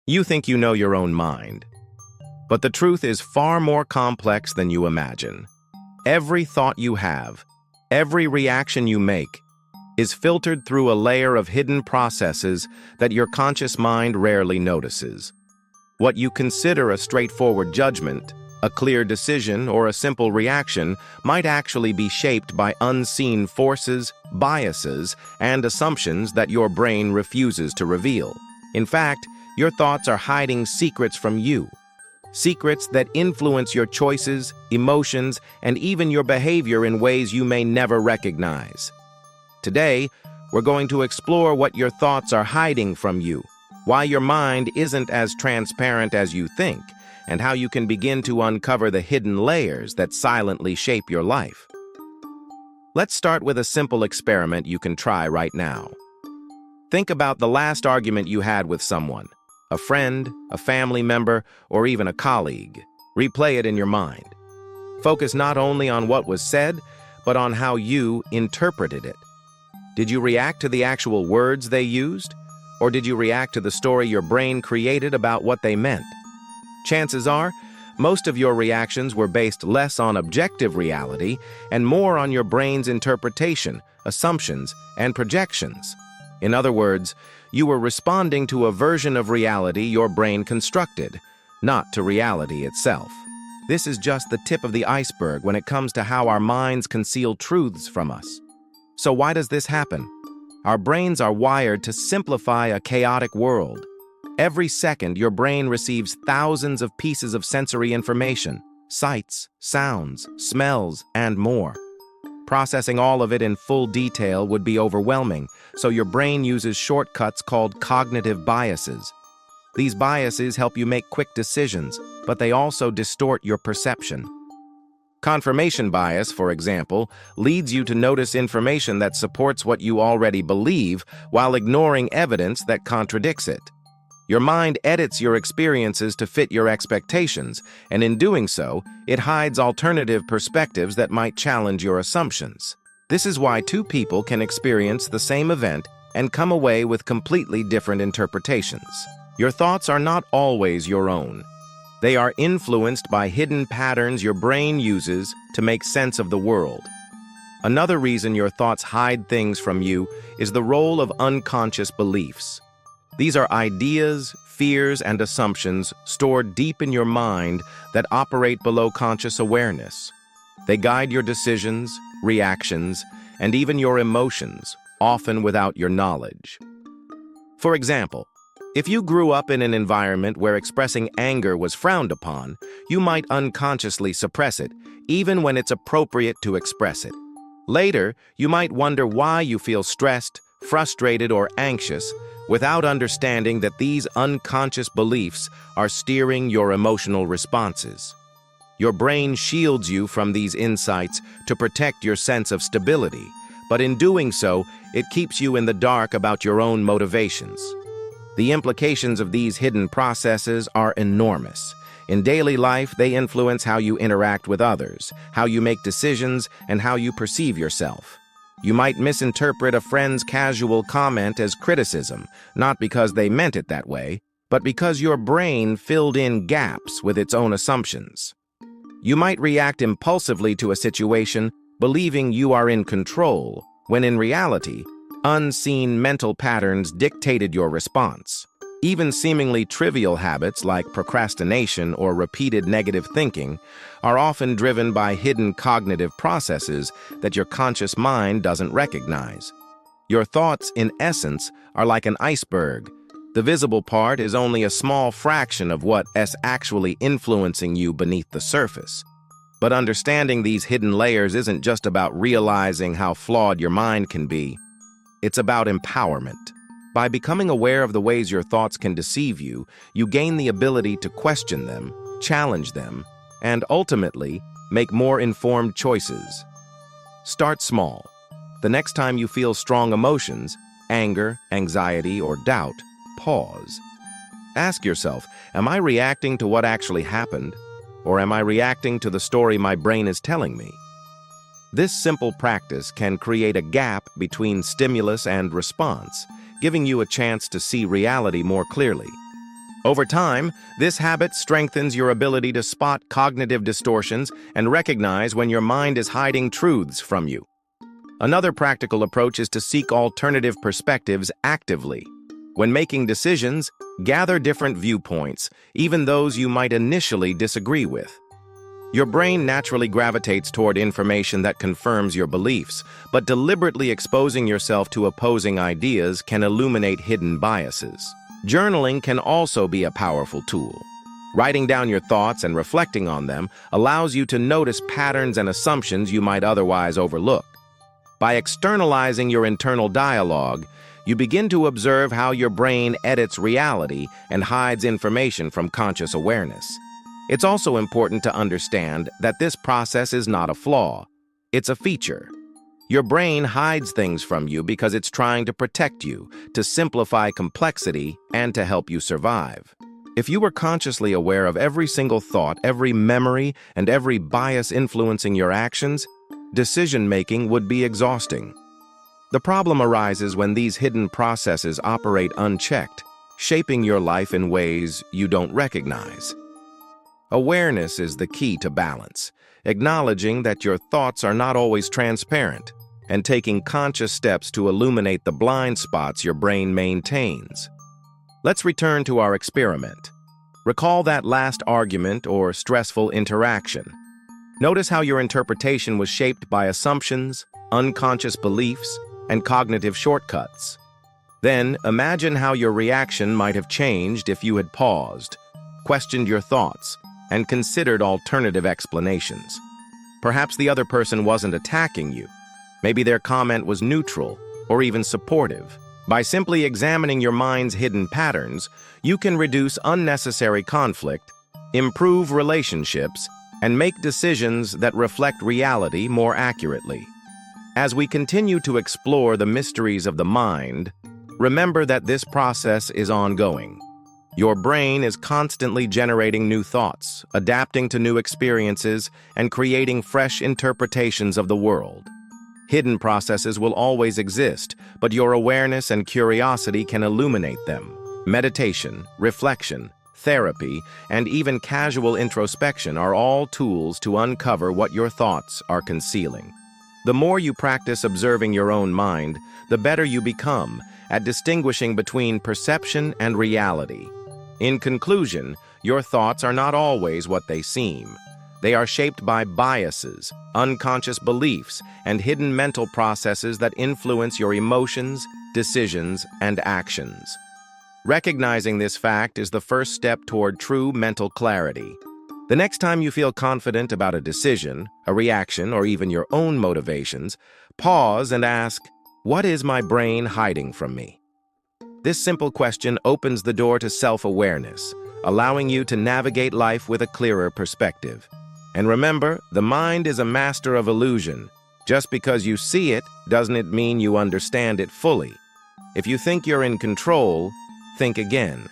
You think you know your own mind, but the truth is far more complex than you imagine. Every thought you have, every reaction you make, is filtered through a layer of hidden processes that your conscious mind rarely notices. What you consider a straightforward judgment, a clear decision, or a simple reaction might actually be shaped by unseen forces, biases, and assumptions that your brain refuses to reveal. In fact, your thoughts are hiding secrets from you. Secrets that influence your choices, emotions, and even your behavior in ways you may never recognize. Today, we're going to explore what your thoughts are hiding from you, why your mind isn't as transparent as you think, and how you can begin to uncover the hidden layers that silently shape your life. Let's start with a simple experiment you can try right now. Think about the last argument you had with someone, a friend, a family member, or even a colleague. Replay it in your mind. Focus not only on what was said, but on how you interpreted it. Did you react to the actual words they used? Or did you react to the story your brain created about what they meant? Chances are, most of your reactions were based less on objective reality and more on your brain's interpretation, assumptions, and projections. In other words, you were responding to a version of reality your brain constructed, not to reality itself. This is just the tip of the iceberg when it comes to how our minds conceal truths from us. So why does this happen? Our brains are wired to simplify a chaotic world. Every second, your brain receives thousands of pieces of sensory information, sights, sounds, smells, and more. Processing all of it in full detail would be overwhelming, so your brain uses shortcuts called cognitive biases. These biases help you make quick decisions, but they also distort your perception. Confirmation bias, for example, leads you to notice information that supports what you already believe while ignoring evidence that contradicts it. Your mind edits your experiences to fit your expectations, and in doing so, it hides alternative perspectives that might challenge your assumptions. This is why two people can experience the same event and come away with completely different interpretations. Your thoughts are not always your own. They are influenced by hidden patterns your brain uses to make sense of the world. Another reason your thoughts hide things from you is the role of unconscious beliefs. These are ideas, fears, and assumptions stored deep in your mind that operate below conscious awareness. They guide your decisions, reactions, and even your emotions, often without your knowledge. For example, if you grew up in an environment where expressing anger was frowned upon, you might unconsciously suppress it, even when it's appropriate to express it. Later, you might wonder why you feel stressed, frustrated, or anxious, without understanding that these unconscious beliefs are steering your emotional responses. Your brain shields you from these insights to protect your sense of stability, but in doing so, it keeps you in the dark about your own motivations. The implications of these hidden processes are enormous. In daily life, they influence how you interact with others, how you make decisions, and how you perceive yourself. You might misinterpret a friend's casual comment as criticism, not because they meant it that way, but because your brain filled in gaps with its own assumptions. You might react impulsively to a situation, believing you are in control, when in reality, unseen mental patterns dictated your response. Even seemingly trivial habits like procrastination or repeated negative thinking are often driven by hidden cognitive processes that your conscious mind doesn't recognize. Your thoughts, in essence, are like an iceberg. The visible part is only a small fraction of what is actually influencing you beneath the surface. But understanding these hidden layers isn't just about realizing how flawed your mind can be. It's about empowerment. By becoming aware of the ways your thoughts can deceive you, you gain the ability to question them, challenge them, and ultimately, make more informed choices. Start small. The next time you feel strong emotions, anger, anxiety, or doubt, pause. Ask yourself, am I reacting to what actually happened, or am I reacting to the story my brain is telling me? This simple practice can create a gap between stimulus and response, giving you a chance to see reality more clearly. Over time, this habit strengthens your ability to spot cognitive distortions and recognize when your mind is hiding truths from you. Another practical approach is to seek alternative perspectives actively. When making decisions, gather different viewpoints, even those you might initially disagree with. Your brain naturally gravitates toward information that confirms your beliefs, but deliberately exposing yourself to opposing ideas can illuminate hidden biases. Journaling can also be a powerful tool. Writing down your thoughts and reflecting on them allows you to notice patterns and assumptions you might otherwise overlook. By externalizing your internal dialogue, you begin to observe how your brain edits reality and hides information from conscious awareness. It's also important to understand that this process is not a flaw. It's a feature. Your brain hides things from you because it's trying to protect you, to simplify complexity, and to help you survive. If you were consciously aware of every single thought, every memory, and every bias influencing your actions, decision-making would be exhausting. The problem arises when these hidden processes operate unchecked, shaping your life in ways you don't recognize. Awareness is the key to balance, acknowledging that your thoughts are not always transparent, and taking conscious steps to illuminate the blind spots your brain maintains. Let's return to our experiment. Recall that last argument or stressful interaction. Notice how your interpretation was shaped by assumptions, unconscious beliefs, and cognitive shortcuts. Then, imagine how your reaction might have changed if you had paused, questioned your thoughts, and considered alternative explanations. Perhaps the other person wasn't attacking you. Maybe their comment was neutral or even supportive. By simply examining your mind's hidden patterns, you can reduce unnecessary conflict, improve relationships, and make decisions that reflect reality more accurately. As we continue to explore the mysteries of the mind, remember that this process is ongoing. Your brain is constantly generating new thoughts, adapting to new experiences, and creating fresh interpretations of the world. Hidden processes will always exist, but your awareness and curiosity can illuminate them. Meditation, reflection, therapy, and even casual introspection are all tools to uncover what your thoughts are concealing. The more you practice observing your own mind, the better you become at distinguishing between perception and reality. In conclusion, your thoughts are not always what they seem. They are shaped by biases, unconscious beliefs, and hidden mental processes that influence your emotions, decisions, and actions. Recognizing this fact is the first step toward true mental clarity. The next time you feel confident about a decision, a reaction, or even your own motivations, pause and ask, "What is my brain hiding from me?" This simple question opens the door to self-awareness, allowing you to navigate life with a clearer perspective. And remember, the mind is a master of illusion. Just because you see it, doesn't it mean you understand it fully. If you think you're in control, think again.